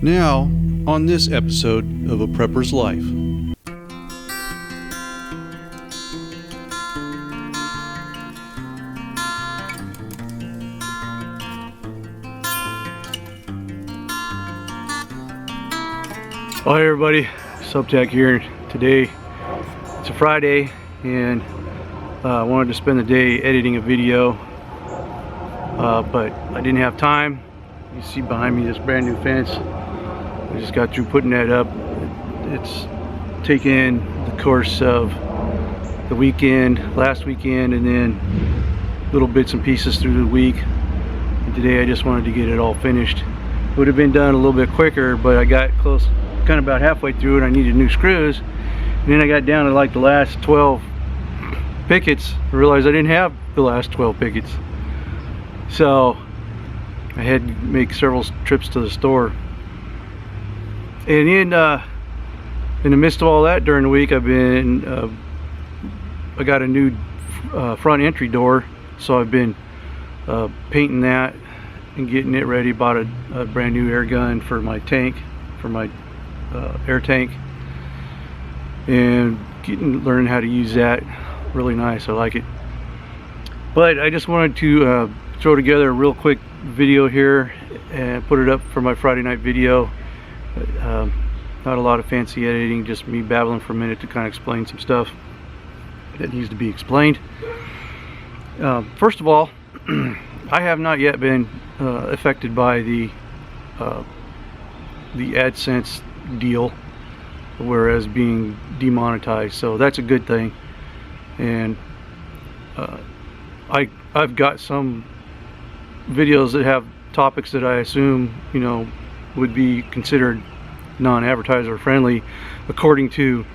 Now, on this episode of A Prepper's Life. Hi everybody, Subtech here. Today it's a Friday and I wanted to spend the day editing a video, but I didn't have time. You see behind me this brand new fence. I just got through putting that up. It's taken the course of the weekend, last weekend, and then little bits and pieces through the week. And today I just wanted to get it all finished. It would have been done a little bit quicker, but I got close, kind of about halfway through it. I needed new screws, and then I got down to like the last 12 pickets. I realized I didn't have the last 12 pickets, so I had to make several trips to the store. And in the midst of all that, during the week, I got a new front entry door, so I've been painting that and getting it ready. Bought a brand new air gun for my tank, for my air tank, and learning how to use that. Really nice, I like it. But I just wanted to throw together a real quick video here and put it up for my Friday night video. Not a lot of fancy editing, just me babbling for a minute to kind of explain some stuff that needs to be explained. First of all, I have not yet been affected by the AdSense deal, whereas being demonetized, so that's a good thing. And I've got some videos that have topics that I assume, you know, would be considered non-advertiser friendly, according to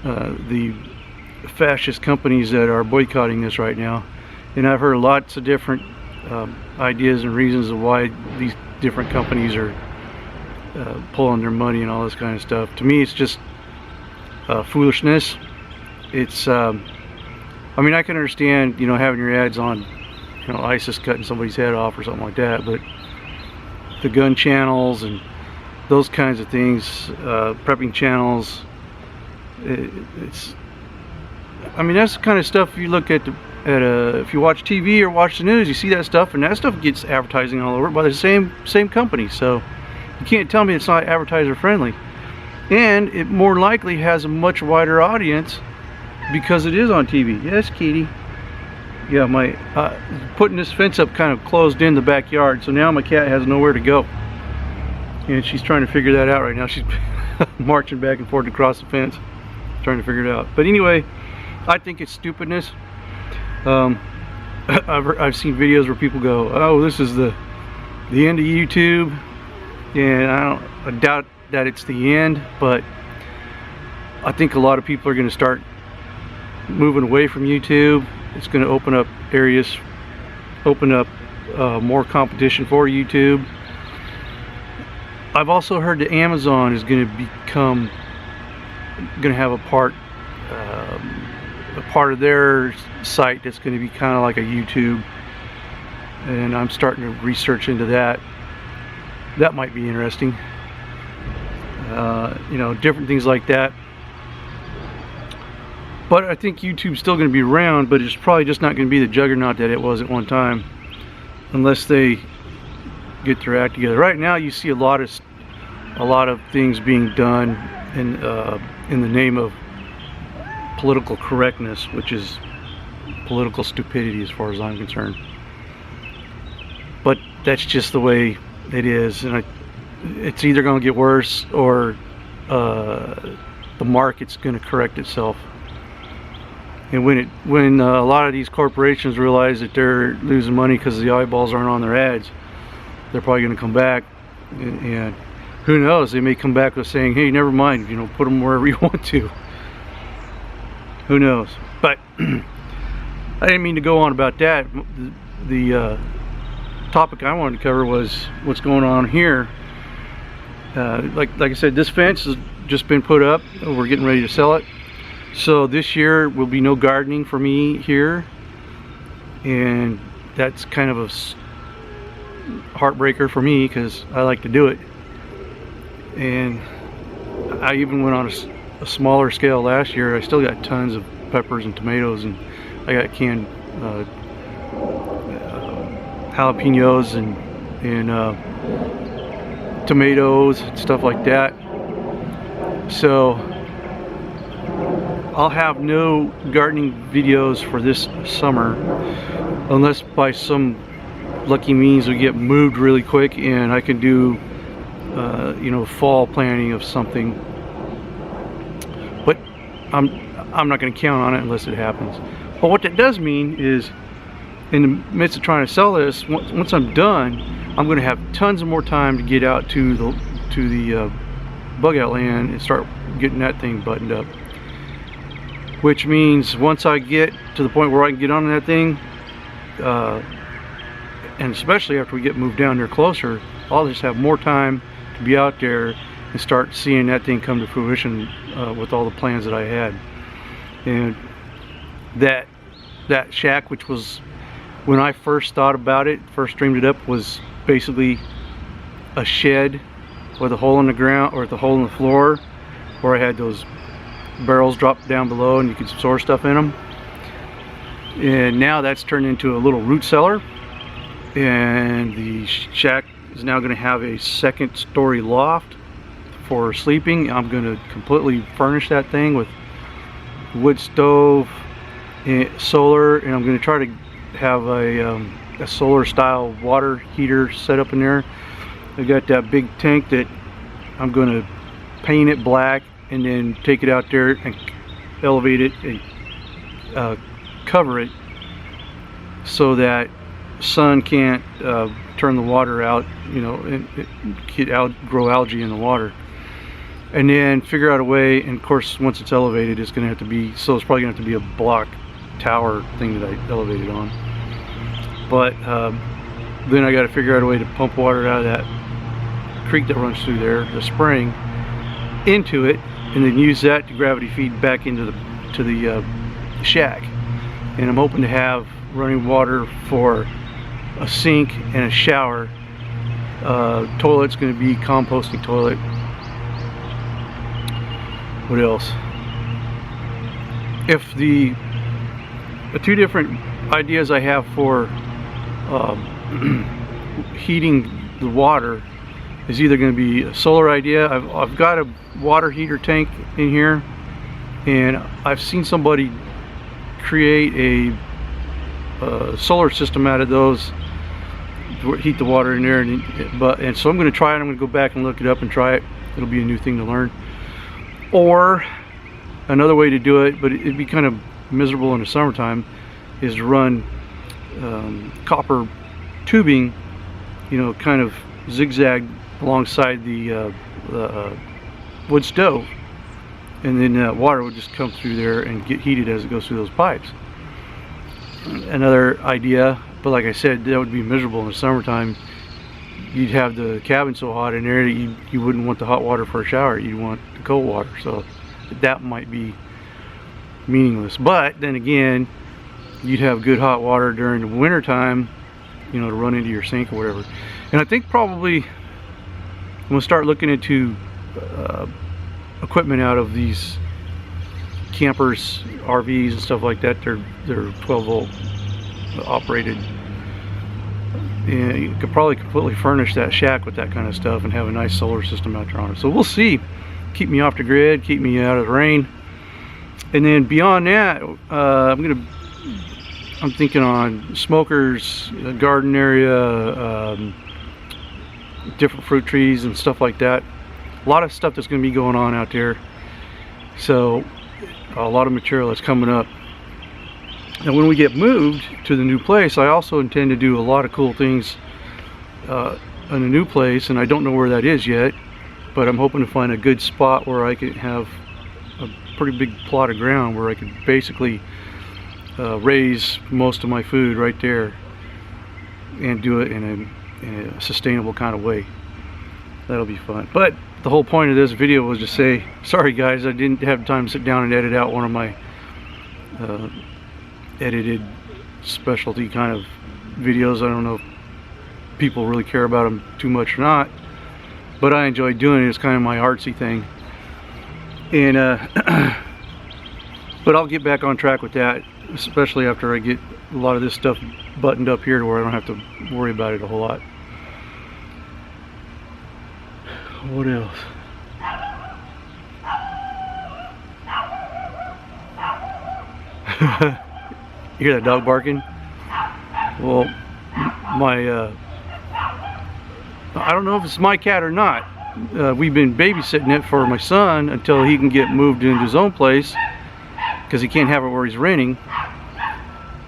the fascist companies that are boycotting this right now. And I've heard lots of different ideas and reasons of why these different companies are pulling their money and all this kind of stuff. To me, it's just foolishness. It's I mean, I can understand, you know, having your ads on, you know, ISIS cutting somebody's head off or something like that, but the gun channels and those kinds of things, prepping channels, it's, I mean, that's the kind of stuff you look at if you watch TV or watch the news, you see that stuff, and that stuff gets advertising all over by the same company. So you can't tell me it's not advertiser friendly. And it more likely has a much wider audience because it is on TV. Yes, Kitty. Yeah, my putting this fence up kind of closed in the backyard, so now my cat has nowhere to go, and she's trying to figure that out right now. She's marching back and forth across the fence, trying to figure it out. But anyway, I think it's stupidness. I've seen videos where people go, "Oh, this is the end of YouTube," and I doubt that it's the end, but I think a lot of people are going to start moving away from YouTube. It's going to open up areas, more competition for YouTube. I've also heard that Amazon is going to have a part of their site that's going to be kind of like a YouTube, and I'm starting to research into that. That might be interesting. You know, different things like that. But I think YouTube's still going to be around, but it's probably just not going to be the juggernaut that it was at one time, unless they get their act together. Right now, you see a lot of things being done in the name of political correctness, which is political stupidity as far as I'm concerned. But that's just the way it is, and it's either going to get worse or the market's going to correct itself. And when a lot of these corporations realize that they're losing money because the eyeballs aren't on their ads, they're probably going to come back, and who knows, they may come back with saying, "Hey, never mind, you know, put them wherever you want to." Who knows? But I didn't mean to go on about that. The topic I wanted to cover was what's going on here. Like I said, this fence has just been put up. We're getting ready to sell it. So this year will be no gardening for me here, and that's kind of a heartbreaker for me because I like to do it. And I even went on a smaller scale last year. I still got tons of peppers and tomatoes, and I got canned jalapenos and tomatoes and stuff like that. So I'll have no gardening videos for this summer unless by some lucky means we get moved really quick and I can do you know, fall planting of something. But I'm not going to count on it unless it happens. But what that does mean is, in the midst of trying to sell this, once I'm done, I'm going to have tons of more time to get out to the bug out land and start getting that thing buttoned up. Which means once I get to the point where I can get on that thing, and especially after we get moved down there closer, I'll just have more time to be out there and start seeing that thing come to fruition with all the plans that I had. And that shack, which was, when I first thought about it, first dreamed it up, was basically a shed with a hole in the ground, or the hole in the floor, where I had those barrels dropped down below and you could store stuff in them. And now that's turned into a little root cellar, and the shack is now going to have a second story loft for sleeping. I'm going to completely furnish that thing with wood stove and solar, and I'm going to try to have a solar style water heater set up in there. I got that big tank that I'm going to paint it black and then take it out there and elevate it and cover it so that sun can't turn the water out, you know, and grow algae in the water. And then figure out a way, and of course once it's elevated it's going to have to be, so it's probably going to have to be a block tower thing that I elevated on. But then I got to figure out a way to pump water out of that creek that runs through there, the spring, into it, and then use that to gravity feed back into the shack. And I'm hoping to have running water for a sink and a shower. Toilet's going to be composting toilet. What else? If the two different ideas I have for heating the water is either going to be a solar idea. I've got a water heater tank in here, and I've seen somebody create a solar system out of those to heat the water in there, and so I'm going to try it. I'm going to go back and look it up and try it. It'll be a new thing to learn. Or another way to do it, but it'd be kind of miserable in the summertime, is to run copper tubing, you know, kind of zigzag alongside the wood stove, and then water would just come through there and get heated as it goes through those pipes. Another idea, but like I said, that would be miserable in the summertime. You'd have the cabin so hot in there that you wouldn't want the hot water for a shower. You'd want the cold water, so that might be meaningless. But then again, you'd have good hot water during the winter time, you know, to run into your sink or whatever. And I think probably I'm gonna start looking into equipment out of these campers, RVs and stuff like that. They're 12 volt operated, and you could probably completely furnish that shack with that kind of stuff and have a nice solar system out there on it. So we'll see. Keep me off the grid, keep me out of the rain. And then beyond that, I'm thinking on smokers, garden area, different fruit trees and stuff like that. A lot of stuff that's going to be going on out there. So a lot of material that's coming up. And when we get moved to the new place, I also intend to do a lot of cool things in a new place, and I don't know where that is yet, but I'm hoping to find a good spot where I can have a pretty big plot of ground where I could basically raise most of my food right there and do it in a sustainable kind of way. That'll be fun. But the whole point of this video was to say, sorry guys, I didn't have time to sit down and edit out one of my edited specialty kind of videos. I don't know if people really care about them too much or not, but I enjoy doing it. It's kind of my artsy thing. And but I'll get back on track with that, especially after I get a lot of this stuff buttoned up here to where I don't have to worry about it a whole lot. What else? You hear that dog barking? Well, I don't know if it's my cat or not. We've been babysitting it for my son until he can get moved into his own place, because he can't have it where he's renting.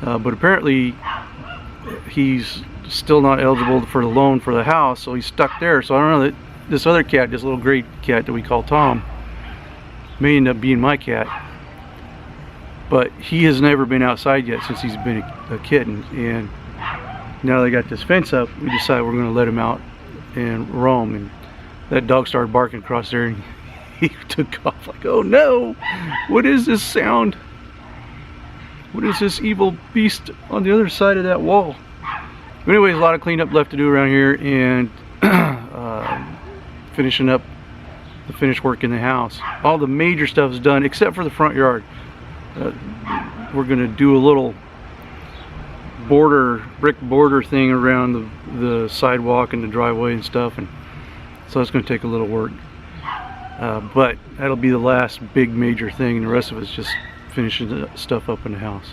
But apparently he's still not eligible for the loan for the house, so he's stuck there. So I don't know, that this other cat, this little gray cat that we call Tom, may end up being my cat. But he has never been outside yet since he's been a kitten, and now they got this fence up, we decided we're going to let him out and roam. And that dog started barking across there, and he took off like, oh no, what is this sound? What is this evil beast on the other side of that wall? But anyways, a lot of cleanup left to do around here, and finishing up the finished work in the house. All the major stuff is done except for the front yard. We're going to do a little brick border thing around the sidewalk and the driveway and stuff, and so it's going to take a little work. But that'll be the last big major thing, and the rest of it's just finishing the stuff up in the house.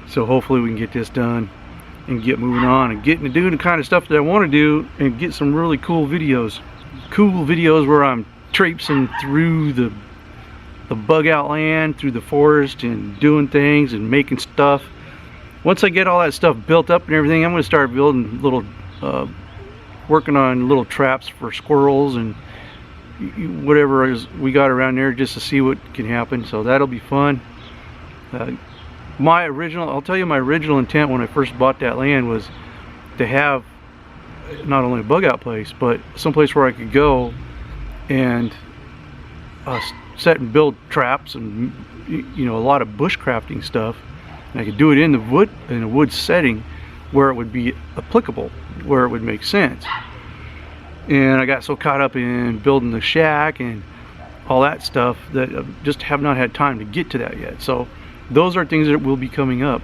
So hopefully we can get this done and get moving on and getting to do the kind of stuff that I want to do, and get some really cool videos where I'm traipsing through the bug out land, through the forest, and doing things and making stuff. Once I get all that stuff built up and everything, I'm going to start building little working on little traps for squirrels and whatever we got around there, just to see what can happen. So that'll be fun. I'll tell you, my original intent when I first bought that land was to have not only a bug out place, but someplace where I could go and set and build traps, and a lot of bushcrafting stuff. And I could do it in a wood setting where it would be applicable, where it would make sense. And I got so caught up in building the shack and all that stuff that I just have not had time to get to that yet. So those are things that will be coming up,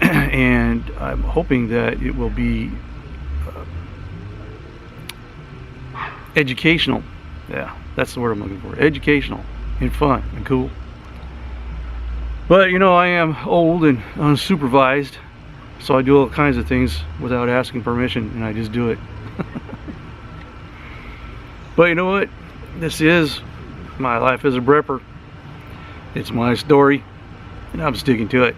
and I'm hoping that it will be educational. Yeah, that's the word I'm looking for. Educational and fun and cool. But I am old and unsupervised, so I do all kinds of things without asking permission, and I just do it. But you know what? This is my life as a prepper. It's my story, and I'm sticking to it.